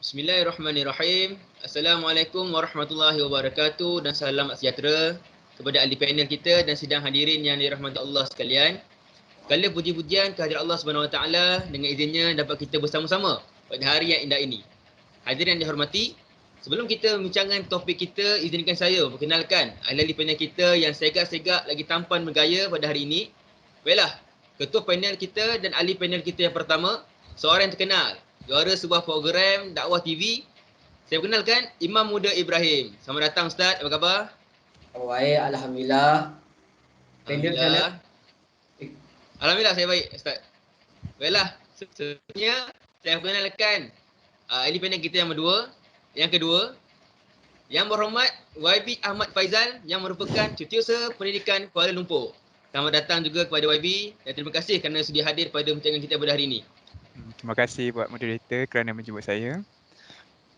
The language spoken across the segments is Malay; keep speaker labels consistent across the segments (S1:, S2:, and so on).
S1: Bismillahirrahmanirrahim. Assalamualaikum warahmatullahi wabarakatuh dan salam sejahtera kepada ahli panel kita dan sidang hadirin yang dirahmati Allah sekalian. Segala puji-pujian kehadirat Allah Subhanahu Wa Taala dengan izinnya dapat kita bersama-sama pada hari yang indah ini. Hadirin yang dihormati, sebelum kita membincangkan topik kita, izinkan saya perkenalkan ahli panel kita yang segak-segak lagi tampan bergaya pada hari ini. Baiklah, ketua panel kita dan ahli panel kita yang pertama, seorang yang terkenal, juara sebuah program dakwah TV. Saya perkenalkan Imam Muda Ibrahim. Selamat datang Ustaz, apa khabar?
S2: Baik, Alhamdulillah. Panel macam mana?
S1: Alhamdulillah. Alhamdulillah saya baik Ustaz. Baiklah, seterusnya saya perkenalkan ahli panel kita yang kedua. Yang berhormat YB Ahmad Faizal yang merupakan Setiausaha Pendidikan Kuala Lumpur. Selamat datang juga kepada YB dan terima kasih kerana sudi hadir pada perbincangan kita pada hari ini.
S3: Terima kasih buat moderator kerana menjemput saya.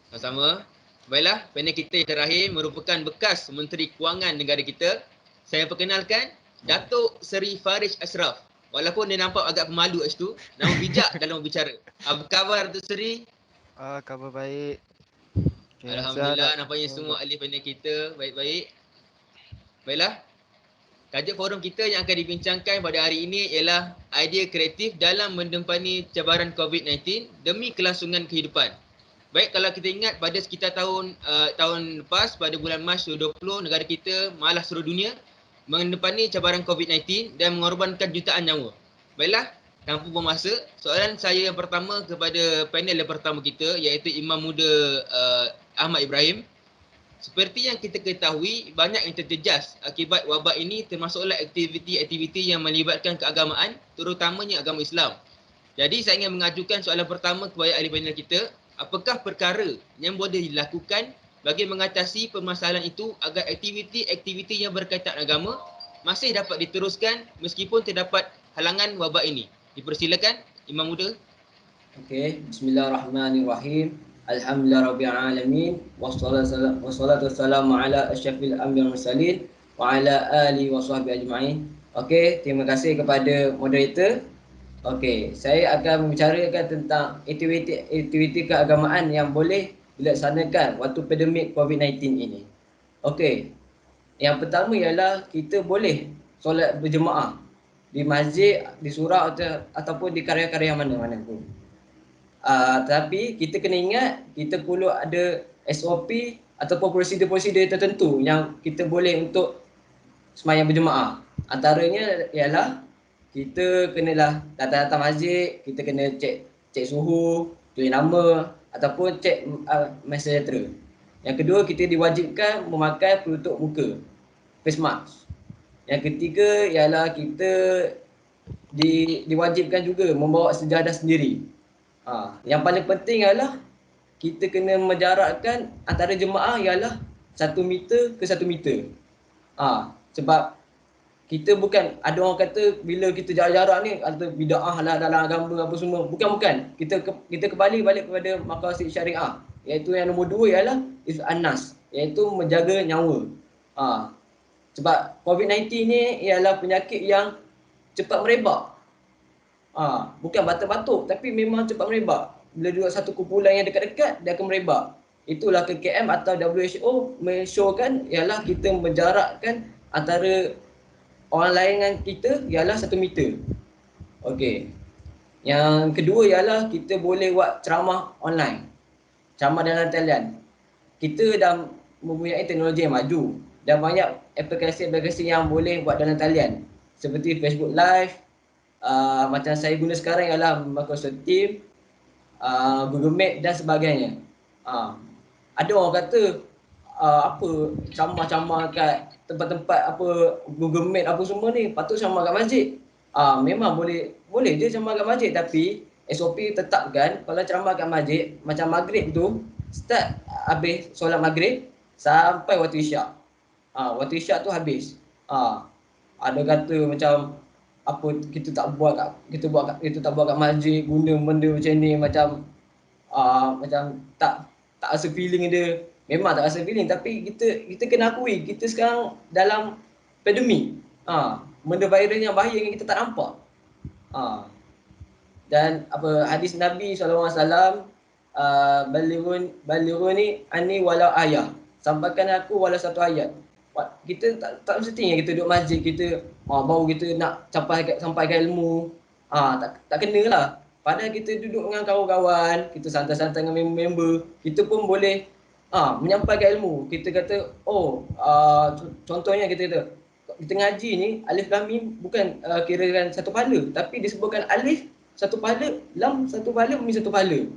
S1: Sama-sama. Baiklah, panel kita yang terakhir merupakan bekas Menteri Kewangan negara kita. Saya perkenalkan Datuk Seri Farish Ashraf. Walaupun dia nampak agak pemalu kat situ, namun bijak dalam berbicara. Apa khabar Datuk Seri?
S4: Khabar baik.
S1: Okay, Alhamdulillah, nampaknya semua ahli panel kita baik-baik. Baiklah, tajuk forum kita yang akan dibincangkan pada hari ini ialah idea kreatif dalam mendempani cabaran COVID-19 demi kelangsungan kehidupan. Baik, kalau kita ingat pada sekitar tahun lepas, pada bulan Mac 2020, negara kita malah seluruh dunia mendempani cabaran COVID-19 dan mengorbankan jutaan nyawa. Baiklah, tanpa buang masa, soalan saya yang pertama kepada panel yang pertama kita iaitu Imam Muda Ahmad Ibrahim. Seperti yang kita ketahui, banyak yang terjejas akibat wabak ini termasuklah aktiviti-aktiviti yang melibatkan keagamaan, terutamanya agama Islam. Jadi saya ingin mengajukan soalan pertama kepada ahli panel kita. Apakah perkara yang boleh dilakukan bagi mengatasi permasalahan itu agar aktiviti-aktiviti yang berkaitan agama masih dapat diteruskan meskipun terdapat halangan wabak ini? Dipersilakan Imam Muda.
S2: Okey, bismillahirrahmanirrahim. Alhamdulillahirabbil alamin wassalatu wassalamu ala asyrafil anbiya'i wal mursalin wa ala alihi washabbihi ajma'in. Okey, terima kasih kepada moderator. Okey, saya akan membicarakan tentang aktiviti keagamaan yang boleh dilaksanakan waktu pandemik COVID-19 ini. Okey, yang pertama ialah kita boleh solat berjemaah di masjid, di surau ataupun di karya-karya mana-mana pun. Tapi kita kena ingat kita perlu ada SOP ataupun prosedur-prosedur tertentu yang kita boleh untuk sembahyang berjemaah. Antaranya ialah kita kenalah datang masjid, kita kena cek suhu, tulis nama ataupun cek masa sejahtera. Yang kedua, kita diwajibkan memakai penutup muka, face mask. Yang ketiga ialah kita diwajibkan juga membawa sejadah sendiri. Yang paling penting ialah kita kena menjarakkan antara jemaah ialah 1 meter ke 1 meter. Sebab kita bukan, ada orang kata bila kita jarak-jarak ni ada bid'ah lah dalam agama apa semua. Bukan. Kita kembali balik kepada maqasid syariah. Iaitu yang nombor 2 ialah An-Nas, iaitu menjaga nyawa. Sebab COVID-19 ni ialah penyakit yang cepat merebak. Bukan batuk-batuk tapi memang cepat merebak. Bila duduk satu kumpulan yang dekat-dekat, dia akan merebak. Itulah KKM atau WHO mensyorkan ialah kita menjarakkan antara orang lain dengan kita ialah 1 meter. Okey. Yang kedua ialah kita boleh buat ceramah online. Ceramah dalam talian. Kita dah mempunyai teknologi yang maju dan banyak aplikasi-aplikasi yang boleh buat dalam talian. Seperti Facebook Live, macam saya guna sekarang ialah Microsoft Teams, Google Meet dan sebagainya. Ada orang kata apa ceramah-ceramah kat tempat-tempat apa Google Meet apa semua ni patut ceramah kat masjid. Memang boleh je ceramah kat masjid, tapi SOP tetapkan kalau ceramah kat masjid macam maghrib tu start habis solat maghrib sampai waktu isyak. Waktu isyak tu habis. Ada kata macam apa kita tak buat kat masjid, guna benda macam ni macam tak rasa feeling dia. Memang tak rasa feeling, tapi kita kena akui kita sekarang dalam pandemik. Benda viral yang bahaya yang kita tak nampak. Dan hadis Nabi SAW balighun ni ani walau ayat. Sampaikan aku walau satu ayat. Kita tak mestinya kita duduk masjid kita baru kita nak sampaikan ilmu. Tak kenalah. Padahal kita duduk dengan kawan-kawan, kita santai-santai dengan member, kita pun boleh menyampaikan ilmu. Kita kata, contohnya kita ngaji ni, alif lam mim bukan kirakan satu pahala, tapi disebutkan alif satu pahala, lam satu pahala, mim satu pahala.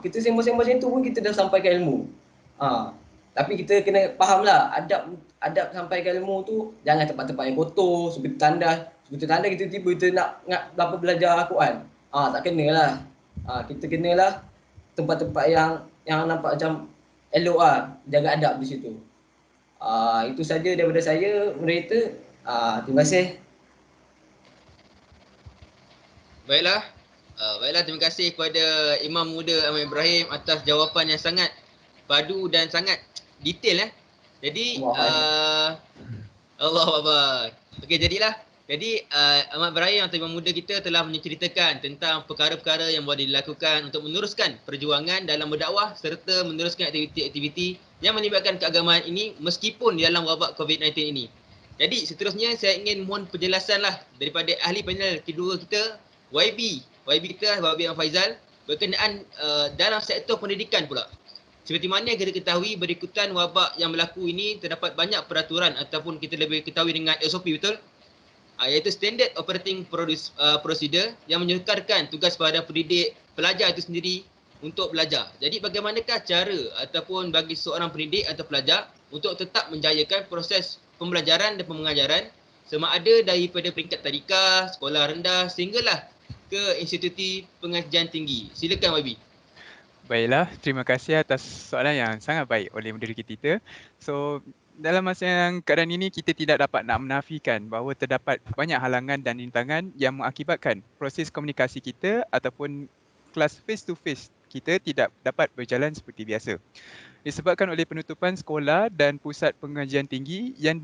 S2: Kita sembang-sembang macam tu pun kita dah sampaikan ilmu. Tapi kita kena fahamlah adab sampaikan ilmu tu jangan tempat-tempat yang kotor, seperti tandas kita tiba-tiba kita nak dapat belajar Al-Quran. Tak kenalah. Kita kenalah tempat-tempat yang nampak macam elok jaga adab di situ. Itu saja daripada saya, moderator. Terima kasih.
S1: Baiklah. Baiklah, terima kasih kepada Imam Muda Ahmad Ibrahim atas jawapan yang sangat padu dan sangat detail. Jadi Allahu Akbar. Okey, jadi Ahmad Ibrahim atau Imam Muda kita telah menceritakan tentang perkara-perkara yang boleh dilakukan untuk meneruskan perjuangan dalam berdakwah serta meneruskan aktiviti-aktiviti yang melibatkan keagamaan ini meskipun dalam wabak COVID-19 ini. Jadi seterusnya saya ingin mohon penjelasanlah daripada ahli panel kedua kita, YB kita, Wabi Faizal, berkenaan dalam sektor pendidikan pula. Seperti mana kita ketahui berikutan wabak yang berlaku ini terdapat banyak peraturan ataupun kita lebih ketahui dengan SOP, betul? Iaitu Standard Operating Procedure yang menyukarkan tugas pada pendidik pelajar itu sendiri untuk belajar. Jadi bagaimanakah cara ataupun bagi seorang pendidik atau pelajar untuk tetap menjayakan proses pembelajaran dan pengajaran sama ada daripada peringkat tadika, sekolah rendah sehinggalah ke institusi pengajian tinggi. Silakan YB.
S3: Baiklah, terima kasih atas soalan yang sangat baik oleh moderator kita. So, dalam masa yang keadaan ini kita tidak dapat nak menafikan bahawa terdapat banyak halangan dan rintangan yang mengakibatkan proses komunikasi kita ataupun kelas face to face kita tidak dapat berjalan seperti biasa. Disebabkan oleh penutupan sekolah dan pusat pengajian tinggi yang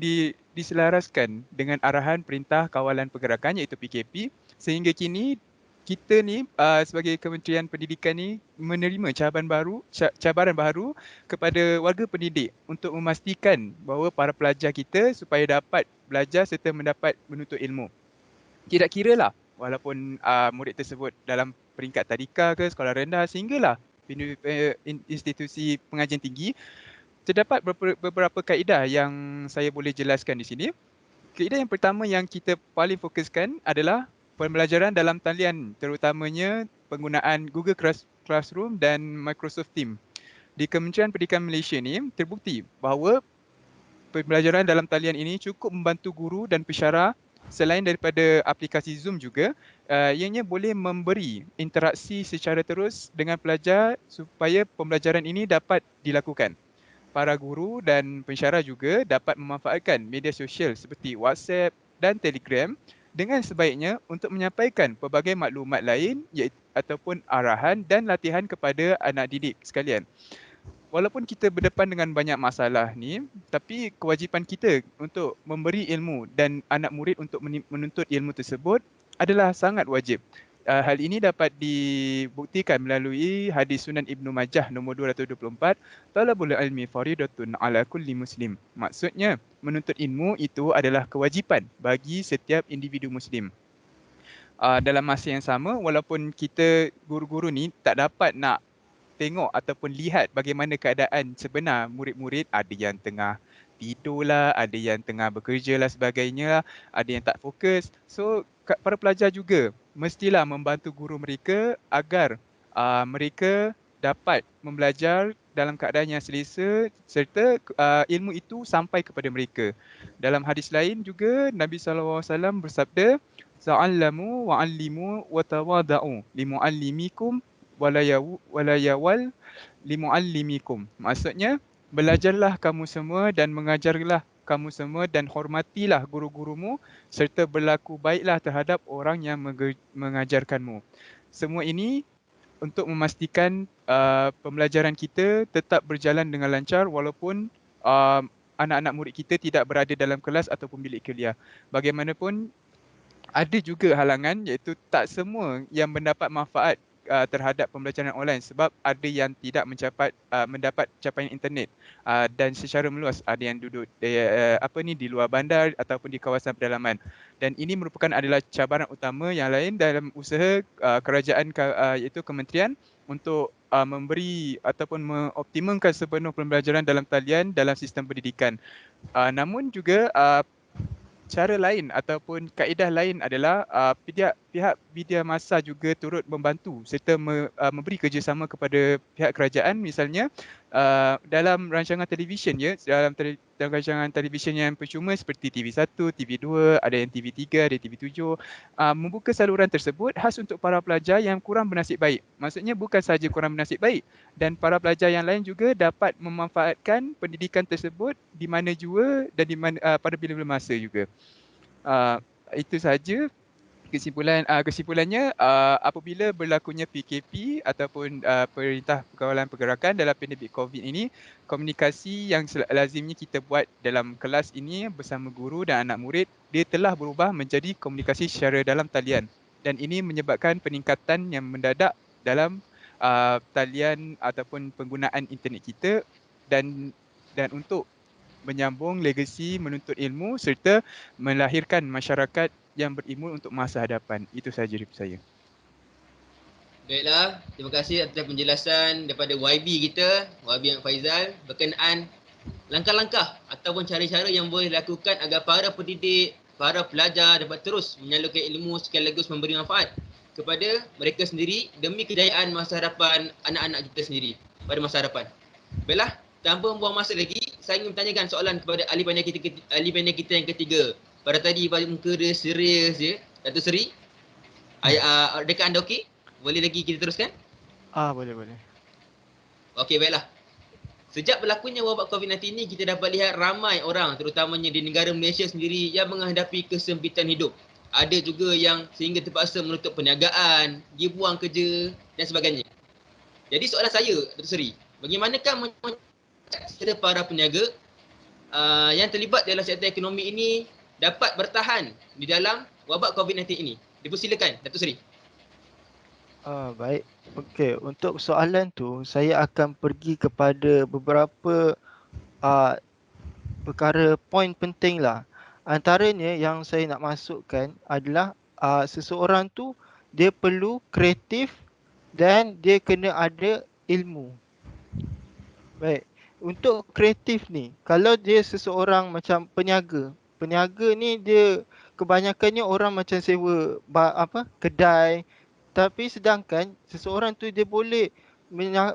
S3: diselaraskan dengan arahan Perintah Kawalan Pergerakan iaitu PKP, sehingga kini kita ni sebagai Kementerian Pendidikan ni menerima cabaran baru kepada warga pendidik untuk memastikan bahawa para pelajar kita supaya dapat belajar serta mendapat menuntut ilmu. Tidak kiralah walaupun murid tersebut dalam peringkat tadika ke sekolah rendah sehinggalah institusi pengajian tinggi, terdapat beberapa kaedah yang saya boleh jelaskan di sini. Kaedah yang pertama yang kita paling fokuskan adalah pembelajaran dalam talian, terutamanya penggunaan Google Classroom dan Microsoft Teams. Di Kementerian Pendidikan Malaysia ni terbukti bahawa pembelajaran dalam talian ini cukup membantu guru dan pensyarah selain daripada aplikasi Zoom juga, ianya boleh memberi interaksi secara terus dengan pelajar supaya pembelajaran ini dapat dilakukan. Para guru dan pensyarah juga dapat memanfaatkan media sosial seperti WhatsApp dan Telegram dengan sebaiknya untuk menyampaikan pelbagai maklumat lain ataupun arahan dan latihan kepada anak didik sekalian. Walaupun kita berdepan dengan banyak masalah ni, tapi kewajipan kita untuk memberi ilmu dan anak murid untuk menuntut ilmu tersebut adalah sangat wajib. Hal ini dapat dibuktikan melalui hadis Sunan Ibnu Majah nombor 224, talabul ilmi faridatun ala kulli muslim. Maksudnya, menuntut ilmu itu adalah kewajipan bagi setiap individu muslim. Dalam masa yang sama, walaupun kita guru-guru ni tak dapat nak tengok ataupun lihat bagaimana keadaan sebenar murid-murid, ada yang tengah tidur lah, ada yang tengah bekerja lah sebagainya, ada yang tak fokus. So, para pelajar juga mestilah membantu guru mereka agar mereka dapat membelajar dalam keadaan yang selesa serta ilmu itu sampai kepada mereka. Dalam hadis lain juga Nabi SAW bersabda, "Ta'allamu wa'allimu wa tawada'u limu'allimikum walayawal limu'allimikum." Maksudnya, belajarlah kamu semua dan mengajarlah kamu semua dan hormatilah guru-gurumu serta berlaku baiklah terhadap orang yang mengajarkanmu. Semua ini untuk memastikan pembelajaran kita tetap berjalan dengan lancar walaupun anak-anak murid kita tidak berada dalam kelas ataupun bilik kuliah. Bagaimanapun, ada juga halangan iaitu tak semua yang mendapat manfaat terhadap pembelajaran online sebab ada yang tidak mendapat capaian internet dan secara meluas ada yang duduk di luar bandar ataupun di kawasan pedalaman, dan ini merupakan adalah cabaran utama yang lain dalam usaha kerajaan iaitu kementerian untuk memberi ataupun mengoptimumkan sepenuh pembelajaran dalam talian dalam sistem pendidikan. Namun juga cara lain ataupun kaedah lain adalah pihak media massa juga turut membantu serta memberi kerjasama kepada pihak kerajaan, misalnya dalam rancangan televisyen dalam rancangan televisyen yang percuma seperti TV1, TV2, ada yang TV3, ada TV7, membuka saluran tersebut khas untuk para pelajar yang kurang bernasib baik. Maksudnya bukan sahaja kurang bernasib baik, dan para pelajar yang lain juga dapat memanfaatkan pendidikan tersebut di mana jua dan di mana pada bila-bila masa juga. Itu sahaja kesimpulannya. Apabila berlakunya PKP ataupun Perintah Perkawalan Pergerakan dalam pandemik COVID ini, komunikasi yang lazimnya kita buat dalam kelas ini bersama guru dan anak murid, dia telah berubah menjadi komunikasi secara dalam talian, dan ini menyebabkan peningkatan yang mendadak dalam talian ataupun penggunaan internet kita, dan untuk menyambung legasi menuntut ilmu serta melahirkan masyarakat yang berilmu untuk masa hadapan. Itu sahaja dari saya.
S1: Baiklah, terima kasih atas penjelasan daripada YB kita, YB Ahmad Faizal, berkenaan langkah-langkah ataupun cara-cara yang boleh dilakukan agar para pendidik, para pelajar dapat terus menyalurkan ilmu sekaligus memberi manfaat kepada mereka sendiri demi kejayaan masa hadapan anak-anak kita sendiri pada masa hadapan. Baiklah, tanpa membuang masa lagi, saya ingin bertanyakan soalan kepada ahli panel kita yang ketiga. Pada tadi pada muka dia serius je, Datuk Seri. Dekat anda okey? Boleh lagi kita teruskan?
S4: Boleh.
S1: Okey, baiklah. Sejak berlakunya wabak COVID-19 ini, kita dapat lihat ramai orang terutamanya di negara Malaysia sendiri yang menghadapi kesempitan hidup. Ada juga yang sehingga terpaksa menutup perniagaan, pergi buang kerja dan sebagainya. Jadi soalan saya, Datuk Seri, bagaimanakah secara para peniaga yang terlibat dalam sektor ekonomi ini dapat bertahan di dalam wabak COVID-19 ini? Dipersilakan, Datuk Seri.
S4: Baik. Okey, untuk soalan tu saya akan pergi kepada beberapa perkara poin penting lah. Antaranya yang saya nak masukkan adalah seseorang tu dia perlu kreatif dan dia kena ada ilmu. Baik. Untuk kreatif ni, kalau dia seseorang macam peniaga ni dia kebanyakannya orang macam sewa kedai, tapi sedangkan seseorang tu dia boleh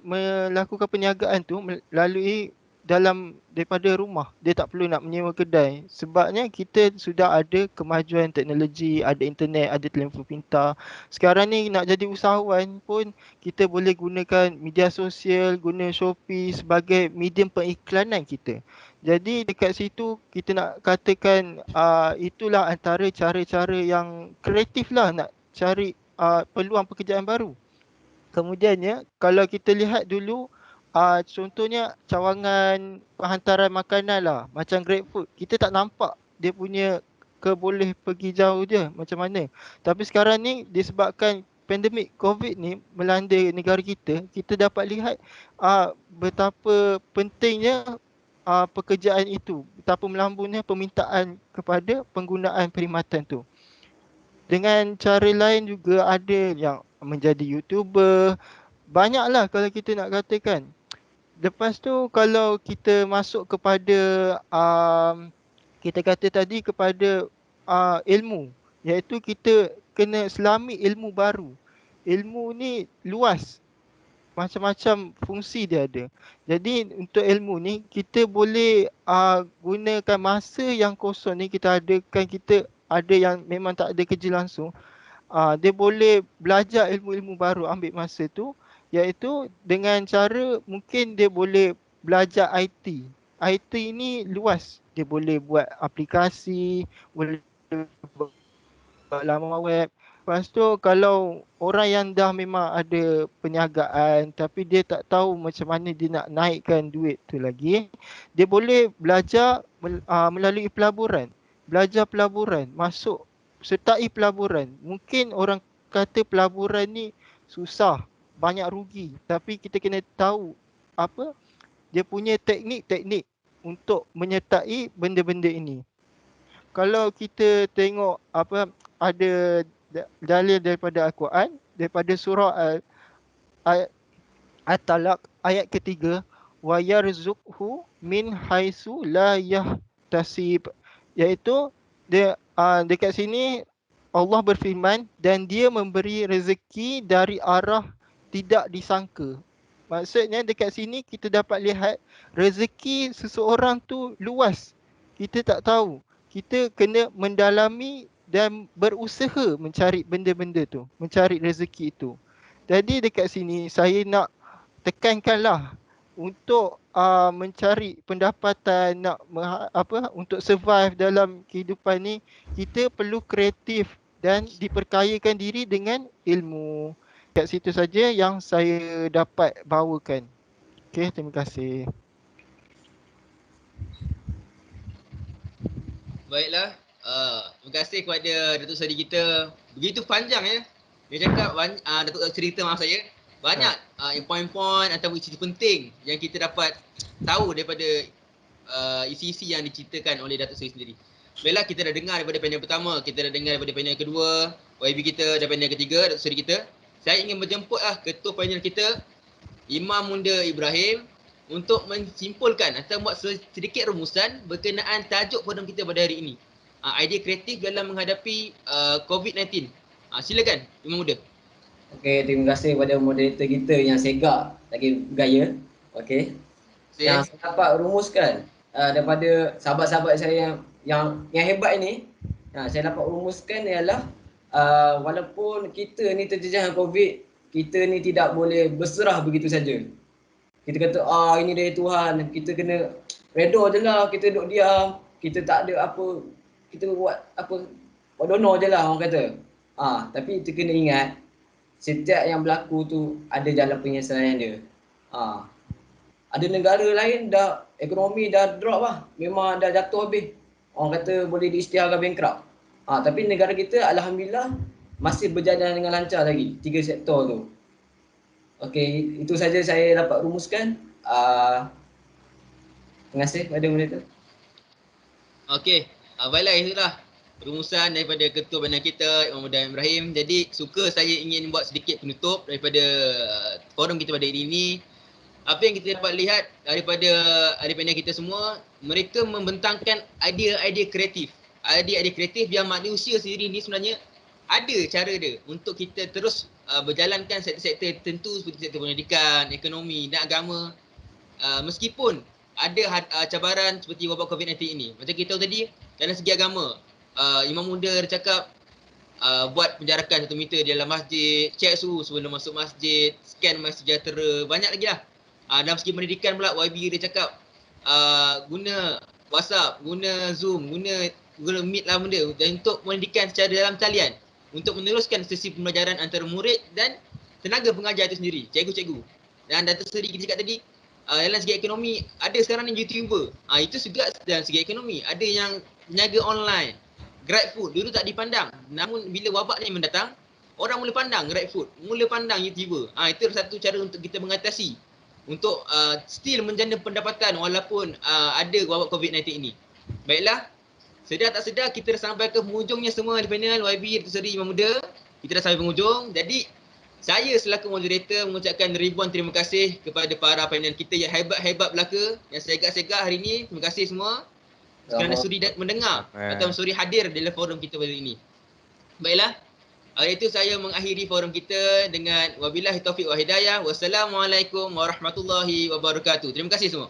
S4: melakukan perniagaan tu melalui daripada rumah. Dia tak perlu nak menyewa kedai. Sebabnya kita sudah ada kemajuan teknologi, ada internet, ada telefon pintar. Sekarang ni nak jadi usahawan pun kita boleh gunakan media sosial, guna Shopee sebagai medium pengiklanan kita. Jadi dekat situ kita nak katakan itulah antara cara-cara yang kreatif lah nak cari peluang pekerjaan baru. Kemudiannya kalau kita lihat dulu contohnya cawangan penghantaran makanan lah, macam GrabFood, kita tak nampak dia punya boleh pergi jauh je macam mana. Tapi sekarang ni disebabkan pandemik COVID ni melanda negara kita, kita dapat lihat betapa pentingnya pekerjaan itu, betapa melambungnya permintaan kepada penggunaan perkhidmatan tu. Dengan cara lain juga ada yang menjadi YouTuber. Banyaklah kalau kita nak katakan. Lepas tu kalau kita masuk kepada kita kata tadi kepada ilmu, iaitu kita kena selami ilmu baru. Ilmu ni luas, macam-macam fungsi dia ada. Jadi untuk ilmu ni kita boleh gunakan masa yang kosong ni, kita ada yang memang tak ada kerja langsung. Dia boleh belajar ilmu-ilmu baru, ambil masa tu, iaitu dengan cara mungkin dia boleh belajar IT. IT ni luas. Dia boleh buat aplikasi, boleh buat laman web. Lepas tu kalau orang yang dah memang ada perniagaan tapi dia tak tahu macam mana dia nak naikkan duit tu lagi, dia boleh belajar melalui pelaburan. Belajar pelaburan, sertai pelaburan. Mungkin orang kata pelaburan ni susah, banyak rugi. Tapi kita kena tahu apa dia punya teknik-teknik untuk menyertai benda-benda ini. Kalau kita tengok apa ada dalil daripada Al-Quran, daripada surah At-Talaq ayat ketiga, wa yarzuqhu min haitsu la yahtasib, iaitu dia dekat sini Allah berfirman dan dia memberi rezeki dari arah tidak disangka. Maksudnya dekat sini kita dapat lihat rezeki seseorang tu luas. Kita tak tahu. Kita kena mendalami dan berusaha mencari benda-benda tu, mencari rezeki itu. Jadi dekat sini saya nak tekankanlah untuk mencari pendapatan, nak untuk survive dalam kehidupan ni, kita perlu kreatif dan diperkayakan diri dengan ilmu. Kat situ saja yang saya dapat bawakan. Okey, terima kasih.
S1: Baiklah, terima kasih kepada Datuk Seri kita. Begitu panjang ya. Dia cakap Datuk cerita maaf saya. Banyak poin-poin atau isi penting yang kita dapat tahu daripada isi-isi yang diceritakan oleh Datuk Seri sendiri. Baiklah, kita dah dengar daripada panel pertama, kita dah dengar daripada panel kedua, YB kita dan panel ketiga, Datuk Seri kita. Saya ingin menjemputlah ketua panel kita, Imam Munda Ibrahim, untuk menyimpulkan atau buat sedikit rumusan berkenaan tajuk forum kita pada hari ini. Idea kreatif dalam menghadapi COVID-19. Silakan Imam Munda.
S2: Okey, terima kasih kepada moderator kita yang segak lagi gaya. Okey. Yang saya dapat rumuskan daripada sahabat-sahabat saya yang hebat ini, saya dapat rumuskan ialah walaupun kita ni terjejah COVID, kita ni tidak boleh berserah begitu saja. Kita kata ini dari Tuhan, kita kena redha je lah, kita duduk diam, kita tak ada apa, kita buat apa, buat donor je lah orang kata. Tapi kita kena ingat, setiap yang berlaku tu ada jalan penyelesaian dia. Ada negara lain dah ekonomi dah drop lah, memang dah jatuh habis. Orang kata boleh diisytiharkan bankrupt. Tapi negara kita alhamdulillah masih berjalan dengan lancar lagi, 3 sektor tu. Okey, itu saja saya dapat rumuskan. Terima kasih kepada moderator.
S1: Okey, baiklah, itulah rumusan daripada ketua panel kita, Imam Munda Ibrahim. Jadi suka saya ingin buat sedikit penutup daripada forum kita pada hari ini. Apa yang kita dapat lihat daripada ahli panel kita semua, mereka membentangkan idea-idea kreatif. Idea-idea kreatif yang manusia sendiri ni sebenarnya ada cara dia untuk kita terus berjalankan sektor-sektor tertentu seperti sektor pendidikan, ekonomi dan agama. Meskipun ada cabaran seperti wabak COVID-19 ini. Macam kita tahu tadi, dalam segi agama, Imam Munda dia cakap buat penjarakan 1 meter di dalam masjid, cek suhu sebelum masuk masjid, scan MySejahtera, banyak lagi lah. Dalam segi pendidikan pula, YB dia cakap guna WhatsApp, guna Zoom, guna Google Meet lah benda dan untuk pendidikan secara dalam talian untuk meneruskan sesi pembelajaran antara murid dan tenaga pengajar itu sendiri, cikgu-cikgu. Dan Datuk Seri kita cakap tadi, dalam segi ekonomi, ada sekarang ni YouTuber. Itu juga dalam segi ekonomi. Ada yang peniaga online, GrabFood, dulu tak dipandang. Namun bila wabak ni mendatang, orang mula pandang GrabFood, mula pandang YouTuber. Itu satu cara untuk kita mengatasi. Untuk still menjana pendapatan walaupun ada wabak COVID-19 ini. Baiklah, sedar tak sedar kita dah sampai ke penghujungnya semua di panel YB, Datuk Seri, Imam Munda. Kita dah sampai penghujung. Jadi saya selaku moderator mengucapkan ribuan terima kasih kepada para panel kita yang hebat-hebat belaka, yang segak-segak hari ini. Terima kasih semua kerana sudi mendengar atau sudi hadir dalam forum kita pada hari ini. Baiklah, itu saya mengakhiri forum kita dengan wabillahi taufiq wa hidayah. Wassalamualaikum warahmatullahi wabarakatuh. Terima kasih semua.